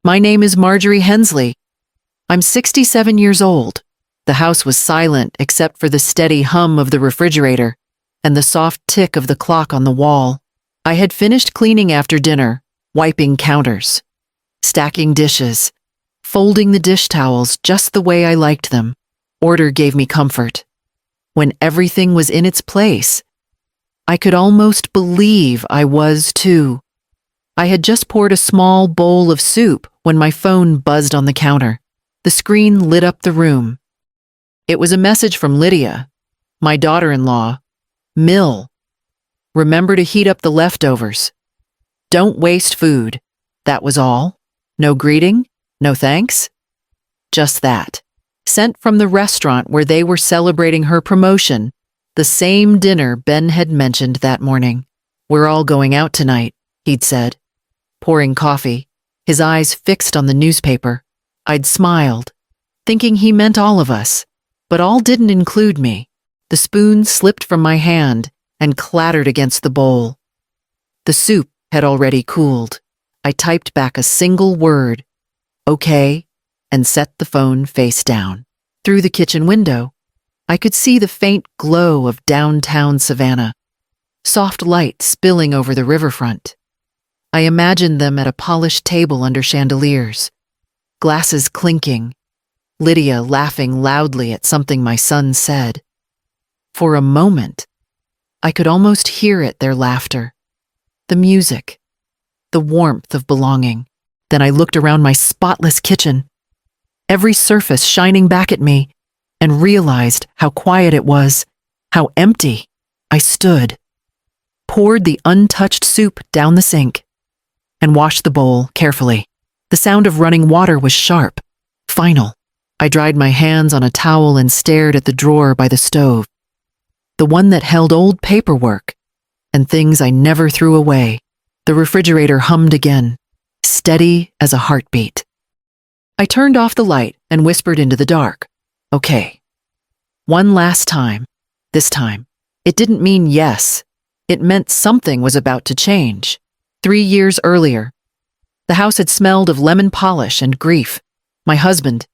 My name is Marjorie Hensley. I'm 67 years old. The house was silent except for the steady hum of the refrigerator and the soft tick of the clock on the wall. I had finished cleaning after dinner, wiping counters, stacking dishes, folding the dish towels just the way I liked them. Order gave me comfort. When everything was in its place, I could almost believe I was too. I had just poured a small bowl of soup when my phone buzzed on the counter. The screen lit up the room. It was a message from Lydia, my daughter-in-law. Mill. Remember to heat up the leftovers. Don't waste food. That was all. No greeting, no thanks. Just that. Sent from the restaurant where they were celebrating her promotion, the same dinner Ben had mentioned that morning. We're all going out tonight, he'd said, pouring coffee, his eyes fixed on the newspaper. I'd smiled, thinking he meant all of us, but all didn't include me. The spoon slipped from my hand and clattered against the bowl. The soup had already cooled. I typed back a single word, okay, and set the phone face down. Through the kitchen window, I could see the faint glow of downtown Savannah, soft light spilling over the riverfront. I imagined them at a polished table under chandeliers, glasses clinking, Lydia laughing loudly at something my son said. For a moment, I could almost hear it, their laughter, the music, the warmth of belonging. Then I looked around my spotless kitchen, every surface shining back at me, and realized how quiet it was, how empty. I stood, poured the untouched soup down the sink, and washed the bowl carefully. The sound of running water was sharp, final. I dried my hands on a towel and stared at the drawer by the stove, the one that held old paperwork and things I never threw away. The refrigerator hummed again, steady as a heartbeat. I turned off the light and whispered into the dark, okay. One last time. This time, it didn't mean yes. It meant something was about to change. 3 years earlier, the house had smelled of lemon polish and grief. My husband,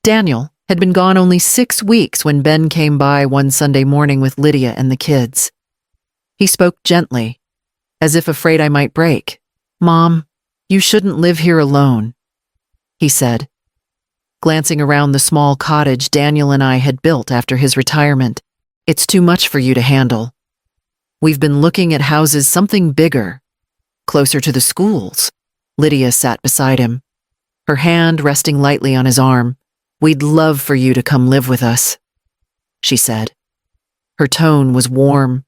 Daniel, had been gone only 6 weeks when Ben came by one Sunday morning with Lydia and the kids. He spoke gently, as if afraid I might break. "Mom, you shouldn't live here alone," he said, glancing around the small cottage Daniel and I had built after his retirement. "It's too much for you to handle. We've been looking at houses something bigger, closer to the schools." Lydia sat beside him, her hand resting lightly on his arm. "We'd love for you to come live with us," she said. Her tone was warm,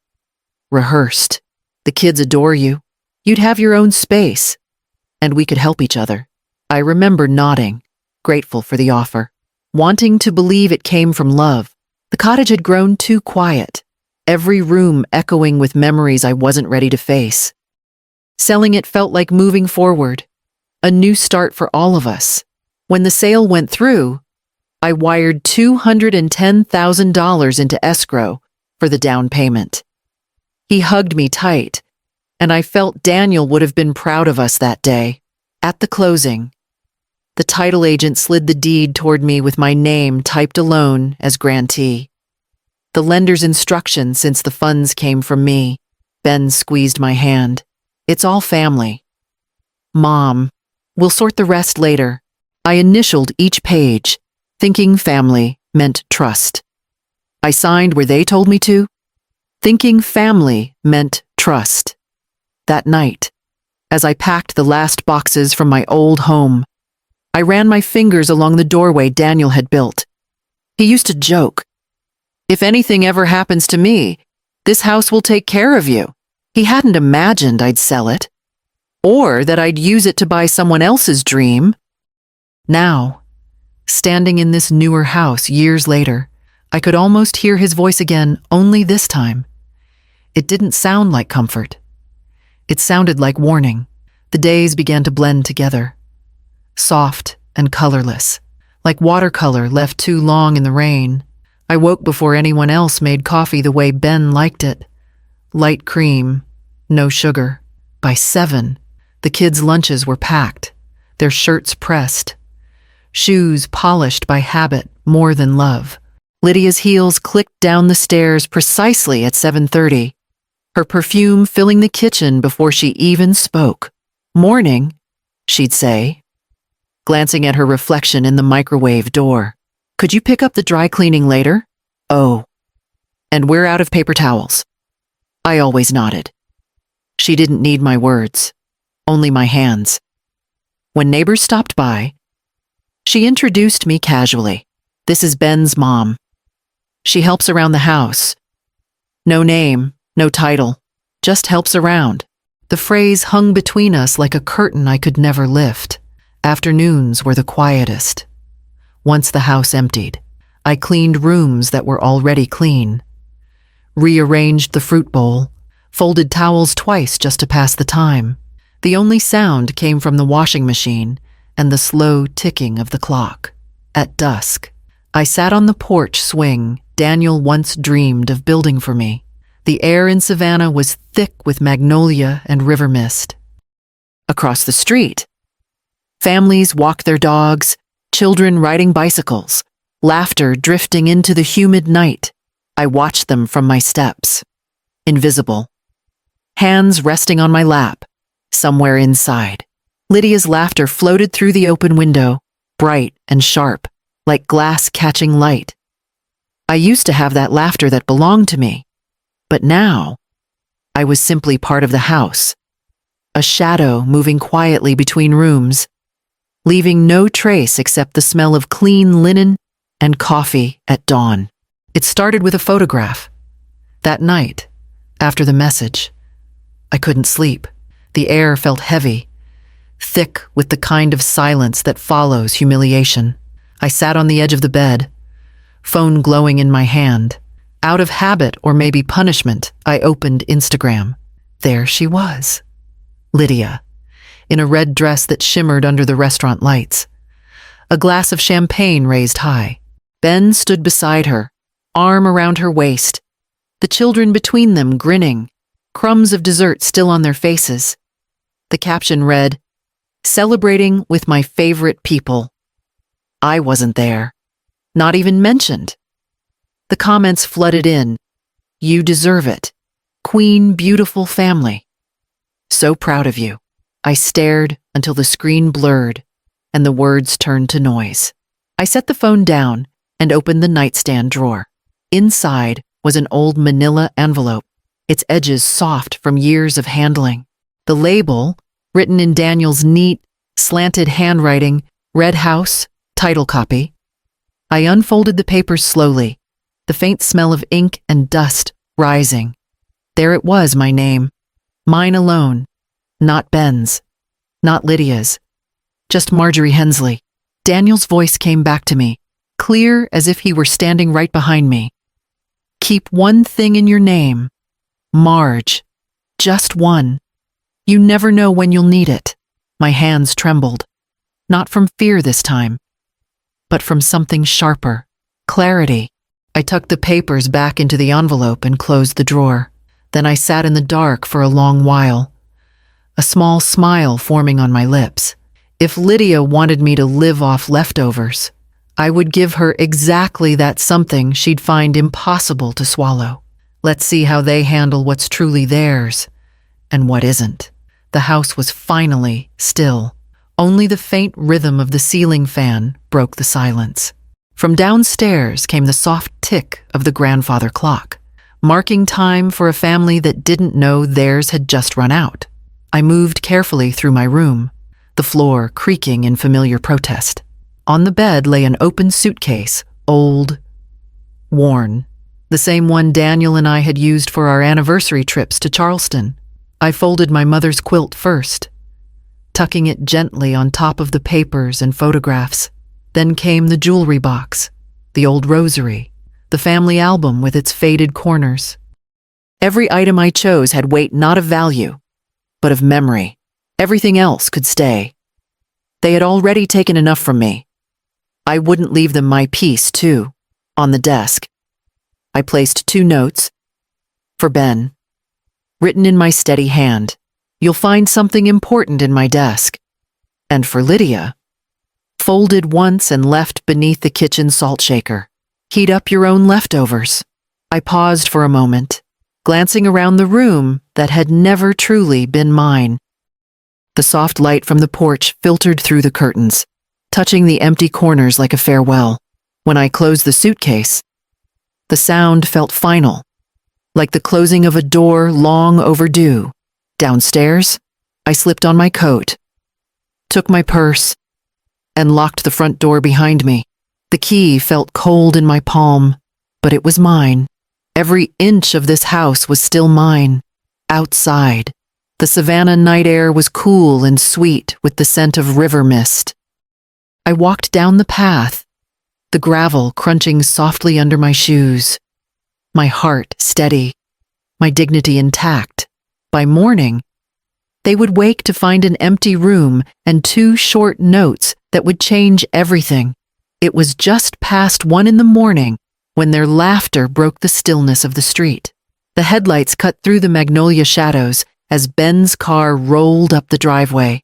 rehearsed. "The kids adore you. You'd have your own space, and we could help each other." I remember nodding, grateful for the offer, wanting to believe it came from love. The cottage had grown too quiet, every room echoing with memories I wasn't ready to face. Selling it felt like moving forward, a new start for all of us. When the sale went through, I wired $210,000 into escrow for the down payment. He hugged me tight, and I felt Daniel would have been proud of us that day. At the closing, the title agent slid the deed toward me with my name typed alone as grantee. The lender's instruction since the funds came from me. Ben squeezed my hand. "It's all family." "Mom, we'll sort the rest later." I initialed each page, thinking family meant trust. I signed where they told me to, thinking family meant trust. That night, as I packed the last boxes from my old home, I ran my fingers along the doorway Daniel had built. He used to joke, "If anything ever happens to me, this house will take care of you." He hadn't imagined I'd sell it, or that I'd use it to buy someone else's dream. Now, standing in this newer house years later, I could almost hear his voice again, only this time. It didn't sound like comfort. It sounded like warning. The days began to blend together, soft and colorless, like watercolor left too long in the rain. I woke before anyone else made coffee the way Ben liked it. Light cream, no sugar. By 7, the kids' lunches were packed. their shirts pressed, shoes polished by habit more than love. Lydia's heels clicked down the stairs precisely at 7:30, her perfume filling the kitchen before she even spoke. "Morning," she'd say, glancing at her reflection in the microwave door. "Could you pick up the dry cleaning later?" "Oh, and we're out of paper towels." I always nodded. She didn't need my words, only my hands. When neighbors stopped by, she introduced me casually. "This is Ben's mom. She helps around the house. No name, no title, just helps around." The phrase hung between us like a curtain I could never lift. Afternoons were the quietest. Once the house emptied, I cleaned rooms that were already clean, rearranged the fruit bowl, folded towels twice just to pass the time. The only sound came from the washing machine and the slow ticking of the clock. At dusk, I sat on the porch swing Daniel once dreamed of building for me. The air in Savannah was thick with magnolia and river mist. Across the street, families walked their dogs, children riding bicycles, laughter drifting into the humid night. I watched them from my steps, invisible, hands resting on my lap, somewhere inside. Lydia's laughter floated through the open window, bright and sharp, like glass catching light. I used to have that laughter that belonged to me, but now I was simply part of the house, a shadow moving quietly between rooms, leaving no trace except the smell of clean linen and coffee at dawn. It started with a photograph. That night, after the message, I couldn't sleep. The air felt heavy, thick with the kind of silence that follows humiliation. I sat on the edge of the bed, phone glowing in my hand. Out of habit or maybe punishment, I opened Instagram. There she was, Lydia, in a red dress that shimmered under the restaurant lights. A glass of champagne raised high. Ben stood beside her, arm around her waist, the children between them grinning, crumbs of dessert still on their faces. The caption read, "Celebrating with my favorite people." I wasn't there, not even mentioned. The comments flooded in. "You deserve it. Queen, beautiful family. So proud of you." I stared until the screen blurred and the words turned to noise. I set the phone down and opened the nightstand drawer. Inside was an old manila envelope, its edges soft from years of handling. The label, written in Daniel's neat, slanted handwriting, "Red House, title copy." I unfolded the papers slowly, the faint smell of ink and dust rising. There it was, my name. Mine alone. Not Ben's. Not Lydia's. Just Marjorie Hensley. Daniel's voice came back to me, clear as if he were standing right behind me. "Keep one thing in your name. Marge. Just one. You never know when you'll need it." My hands trembled. Not from fear this time, but from something sharper. Clarity. I tucked the papers back into the envelope and closed the drawer. Then I sat in the dark for a long while, a small smile forming on my lips. If Lydia wanted me to live off leftovers, I would give her exactly that something she'd find impossible to swallow. Let's see how they handle what's truly theirs and what isn't. The house was finally still. Only the faint rhythm of the ceiling fan broke the silence. From downstairs came the soft tick of the grandfather clock, marking time for a family that didn't know theirs had just run out. I moved carefully through my room, the floor creaking in familiar protest. On the bed lay an open suitcase, old, worn, the same one Daniel and I had used for our anniversary trips to Charleston. I folded my mother's quilt first, tucking it gently on top of the papers and photographs. Then came the jewelry box, the old rosary, the family album with its faded corners. Every item I chose had weight not of value, but of memory. Everything else could stay. They had already taken enough from me. I wouldn't leave them my piece, too. On the desk, I placed 2 notes. For Ben, written in my steady hand. "You'll find something important in my desk. And for Lydia, folded once and left beneath the kitchen salt shaker. Heat up your own leftovers. I paused for a moment, glancing around the room that had never truly been mine. The soft light from the porch filtered through the curtains, touching the empty corners like a farewell. When I closed the suitcase, the sound felt final, like the closing of a door long overdue. Downstairs, I slipped on my coat, took my purse, and locked the front door behind me. The key felt cold in my palm, but it was mine. Every inch of this house was still mine. Outside, the Savannah night air was cool and sweet with the scent of river mist. I walked down the path, the gravel crunching softly under my shoes, my heart steady, my dignity intact. By morning, they would wake to find an empty room and 2 short notes that would change everything. It was just past 1 in the morning when their laughter broke the stillness of the street. The headlights cut through the magnolia shadows as Ben's car rolled up the driveway,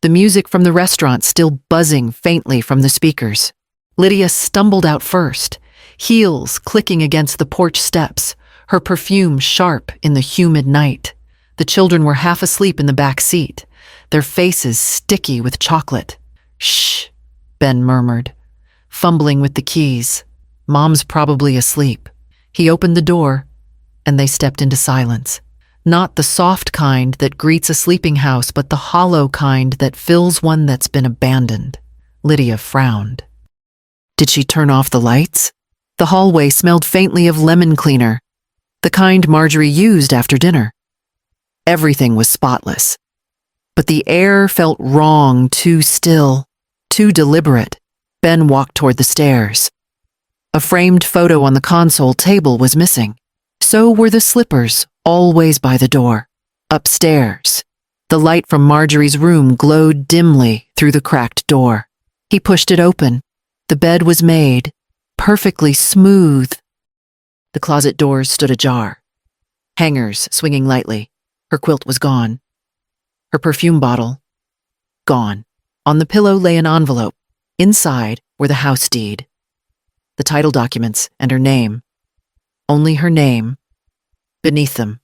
the music from the restaurant still buzzing faintly from the speakers. Lydia stumbled out first, heels clicking against the porch steps, her perfume sharp in the humid night. The children were half asleep in the back seat, their faces sticky with chocolate. "Shh," Ben murmured, fumbling with the keys. "Mom's probably asleep." He opened the door, and they stepped into silence. Not the soft kind that greets a sleeping house, but the hollow kind that fills one that's been abandoned. Lydia frowned. Did she turn off the lights? The hallway smelled faintly of lemon cleaner, the kind Marjorie used after dinner. Everything was spotless, but the air felt wrong, too still, too deliberate. Ben walked toward the stairs. A framed photo on the console table was missing. So were the slippers, always by the door. Upstairs, the light from Marjorie's room glowed dimly through the cracked door. He pushed it open. The bed was made, perfectly smooth. The closet doors stood ajar, hangers swinging lightly. Her quilt was gone. Her perfume bottle, gone. On the pillow lay an envelope. Inside were the house deed, the title documents, and her name. Only her name. Beneath them,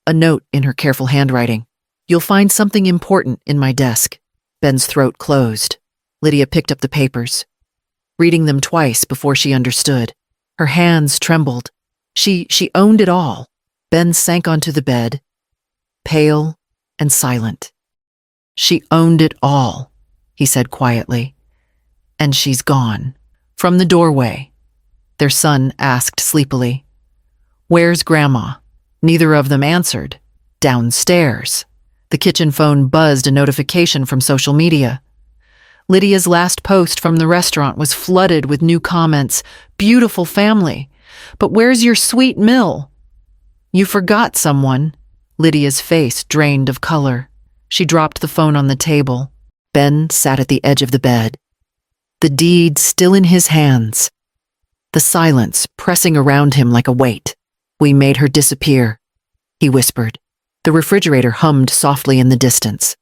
a note in her careful handwriting. "You'll find something important in my desk." Ben's throat closed. Lydia picked up the papers, reading them twice before she understood. Her hands trembled. She owned it all. Ben sank onto the bed, pale and silent. "She owned it all," he said quietly. "And she's gone." From the doorway, their son asked sleepily, "Where's Grandma?" Neither of them answered. Downstairs, the kitchen phone buzzed a notification from social media. Lydia's last post from the restaurant was flooded with new comments. "Beautiful family. But where's your sweet Mill?" "You forgot someone." Lydia's face drained of color. She dropped the phone on the table. Ben sat at the edge of the bed, the deed still in his hands, the silence pressing around him like a weight. "We made her disappear," he whispered. The refrigerator hummed softly in the distance.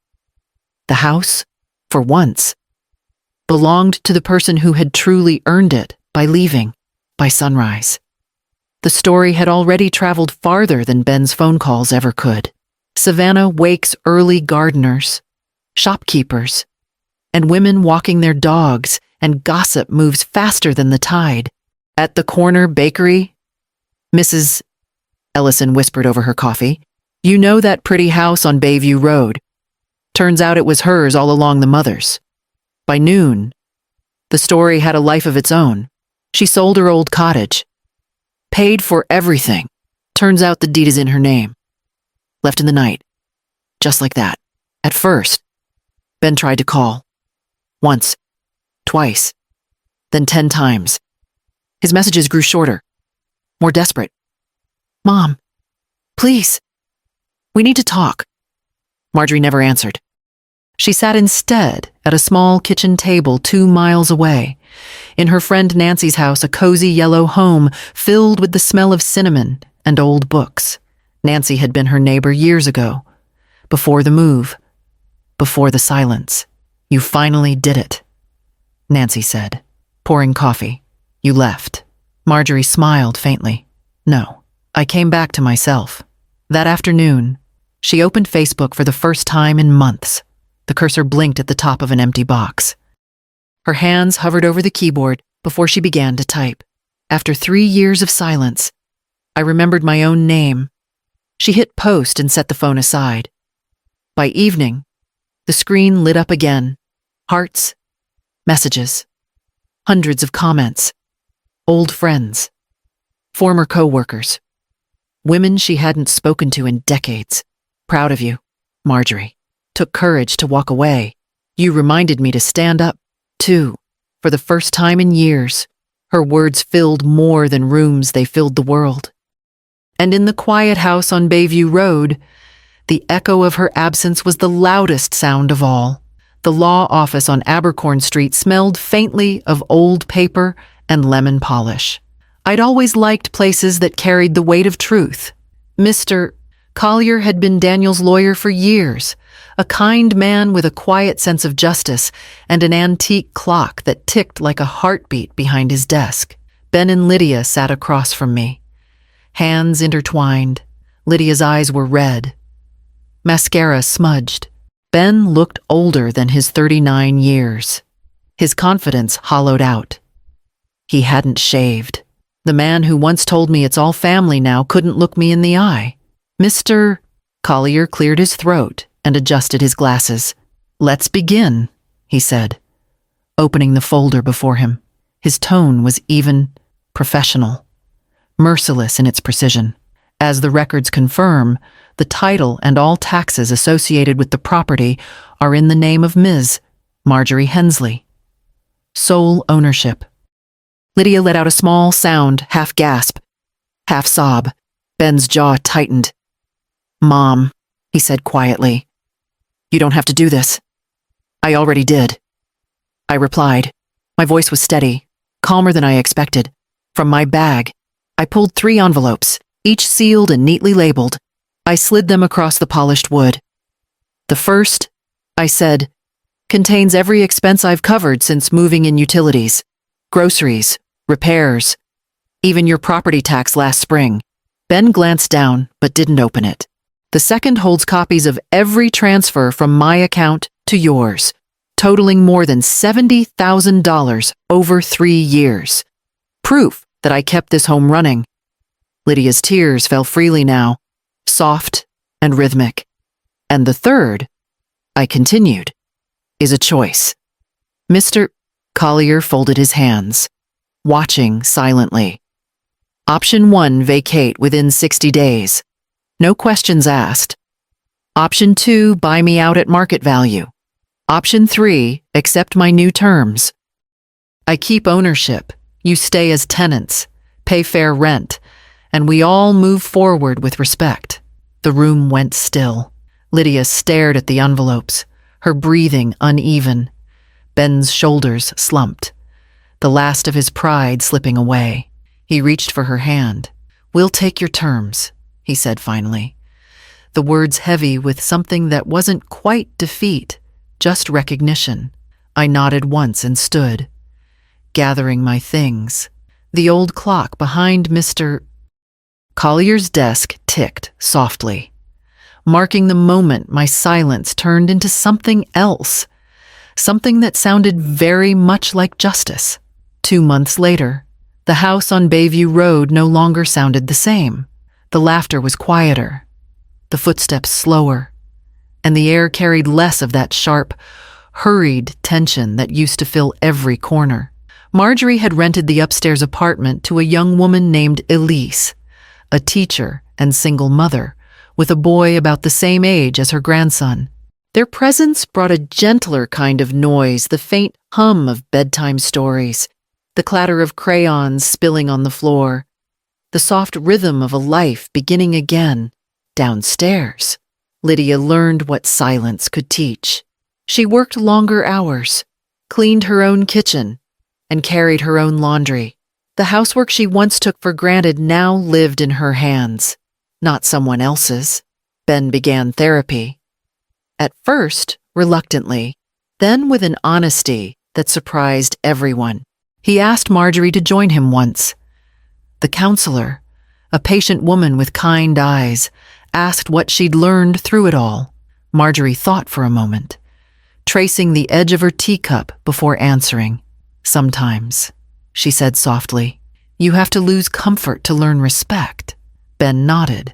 The house, for once, belonged to the person who had truly earned it by leaving, by sunrise. The story had already traveled farther than Ben's phone calls ever could. Savannah wakes early gardeners, shopkeepers, and women walking their dogs, and gossip moves faster than the tide. At the corner bakery, Mrs. Ellison whispered over her coffee, "You know that pretty house on Bayview Road? Turns out it was hers all along the mother's." By noon, the story had a life of its own. She sold her old cottage, paid for everything. Turns out the deed is in her name. Left in the night, just like that. At first, Ben tried to call. Once, twice, then 10 times. His messages grew shorter, more desperate. "Mom, please, we need to talk." Marjorie never answered. She sat instead at a small kitchen table 2 miles away. In her friend Nancy's house, a cozy yellow home filled with the smell of cinnamon and old books. Nancy had been her neighbor years ago, before the move, before the silence. You finally did it, Nancy said, pouring coffee. You left. Marjorie smiled faintly. No, I came back to myself. That afternoon, she opened Facebook for the first time in months. The cursor blinked at the top of an empty box. Her hands hovered over the keyboard before she began to type. After 3 years of silence, I remembered my own name. She hit post and set the phone aside. By evening, the screen lit up again. Hearts, messages, hundreds of comments, old friends, former co-workers, women she hadn't spoken to in decades. Proud of you, Marjorie. Took courage to walk away. You reminded me to stand up, too. For the first time in years, her words filled more than rooms, they filled the world. And in the quiet house on Bayview Road, the echo of her absence was the loudest sound of all. The law office on Abercorn Street smelled faintly of old paper and lemon polish. I'd always liked places that carried the weight of truth. Mr. Collier had been Daniel's lawyer for years, a kind man with a quiet sense of justice and an antique clock that ticked like a heartbeat behind his desk. Ben and Lydia sat across from me. Hands intertwined. Lydia's eyes were red. Mascara smudged. Ben looked older than his 39 years. His confidence hollowed out. He hadn't shaved. The man who once told me it's all family now couldn't look me in the eye. Mr. Collier cleared his throat and adjusted his glasses. Let's begin, he said, opening the folder before him. His tone was even, professional, merciless in its precision. As the records confirm, the title and all taxes associated with the property are in the name of Ms. Marjorie Hensley. Sole ownership. Lydia let out a small sound, half gasp, half sob. Ben's jaw tightened. Mom, he said quietly, you don't have to do this. I already did. I replied. My voice was steady, calmer than I expected. From my bag, I pulled 3 envelopes, each sealed and neatly labeled. I slid them across the polished wood. The first, I said, contains every expense I've covered since moving in utilities, groceries, repairs, even your property tax last spring. Ben glanced down, but didn't open it. The second holds copies of every transfer from my account to yours, totaling more than $70,000 over 3 years. Proof that I kept this home running. Lydia's tears fell freely now, soft and rhythmic. And the third, I continued, is a choice. Mr. Collier folded his hands, watching silently. Option 1, vacate within 60 days. No questions asked. Option 2, buy me out at market value. Option 3, accept my new terms. I keep ownership, you stay as tenants, pay fair rent, and we all move forward with respect. The room went still. Lydia stared at the envelopes, her breathing uneven. Ben's shoulders slumped, the last of his pride slipping away. He reached for her hand. We'll take your terms, he said finally, the words heavy with something that wasn't quite defeat, just recognition. I nodded once and stood, gathering my things. The old clock behind Mr. Collier's desk ticked softly, marking the moment my silence turned into something else, something that sounded very much like justice. 2 months later, the house on Bayview Road no longer sounded the same. The laughter was quieter, the footsteps slower, and the air carried less of that sharp, hurried tension that used to fill every corner. Marjorie had rented the upstairs apartment to a young woman named Elise, a teacher and single mother, with a boy about the same age as her grandson. Their presence brought a gentler kind of noise, the faint hum of bedtime stories, the clatter of crayons spilling on the floor, the soft rhythm of a life beginning again, downstairs. Lydia learned what silence could teach. She worked longer hours, cleaned her own kitchen, and carried her own laundry. The housework she once took for granted now lived in her hands, not someone else's. Ben began therapy. At first, reluctantly, Then, with an honesty that surprised everyone, he asked Marjorie to join him once. The counselor, a patient woman with kind eyes, asked what she'd learned through it all. Marjorie thought for a moment, tracing the edge of her teacup before answering. "Sometimes," she said softly, "you have to lose comfort to learn respect." Ben nodded,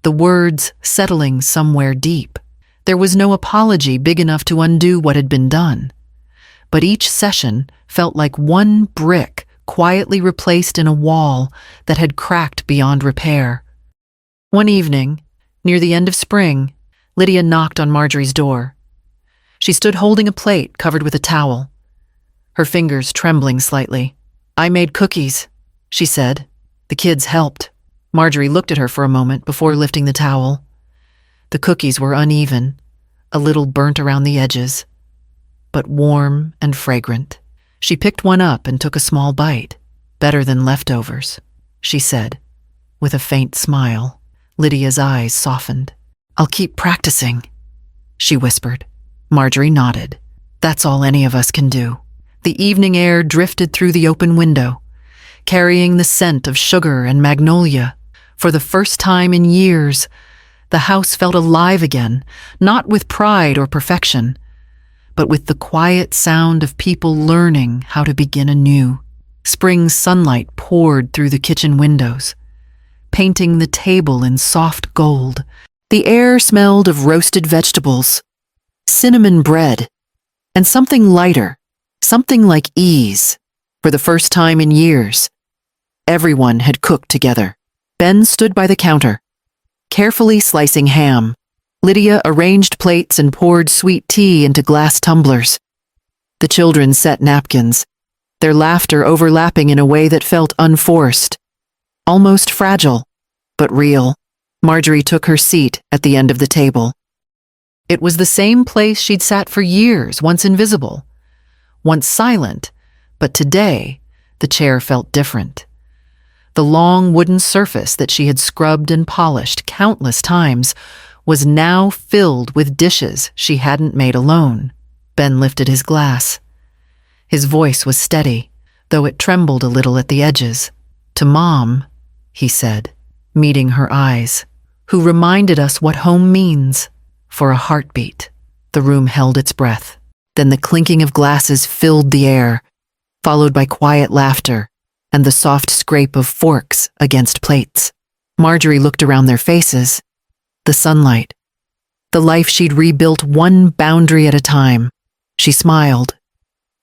the words settling somewhere deep. There was no apology big enough to undo what had been done. But each session felt like one brick quietly replaced in a wall that had cracked beyond repair. One evening, near the end of spring, Lydia knocked on Marjorie's door. She stood holding a plate covered with a towel, her fingers trembling slightly. "I made cookies," she said. "The kids helped." Marjorie looked at her for a moment before lifting the towel. The cookies were uneven, a little burnt around the edges, but warm and fragrant. She picked one up and took a small bite. "Better than leftovers," she said, with a faint smile. Lydia's eyes softened. "I'll keep practicing," she whispered. Marjorie nodded. "That's all any of us can do." The evening air drifted through the open window, carrying the scent of sugar and magnolia. For the first time in years, the house felt alive again, not with pride or perfection, but with the quiet sound of people learning how to begin anew. Spring sunlight poured through the kitchen windows, painting the table in soft gold. The air smelled of roasted vegetables, cinnamon bread, and something lighter, something like ease. For the first time in years, everyone had cooked together. Ben stood by the counter, carefully slicing ham. Lydia arranged plates and poured sweet tea into glass tumblers. The children set napkins, their laughter overlapping in a way that felt unforced, almost fragile, but real. Marjorie took her seat at the end of the table. It was the same place she'd sat for years, once invisible, once silent, but today the chair felt different. The long wooden surface that she had scrubbed and polished countless times was now filled with dishes she hadn't made alone. Ben lifted his glass. His voice was steady, though it trembled a little at the edges. "To Mom," he said, meeting her eyes, "who reminded us what home means." For a heartbeat, the room held its breath. Then the clinking of glasses filled the air, followed by quiet laughter and the soft scrape of forks against plates. Marjorie looked around their faces. The sunlight, the life she'd rebuilt one boundary at a time. She smiled.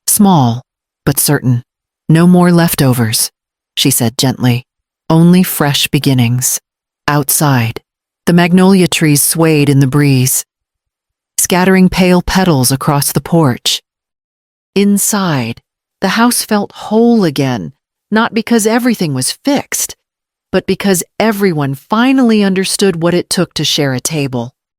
Small, but certain. "No more leftovers," she said gently. "Only fresh beginnings." Outside, the magnolia trees swayed in the breeze, scattering pale petals across the porch. Inside, the house felt whole again, not because everything was fixed, but because everyone finally understood what it took to share a table.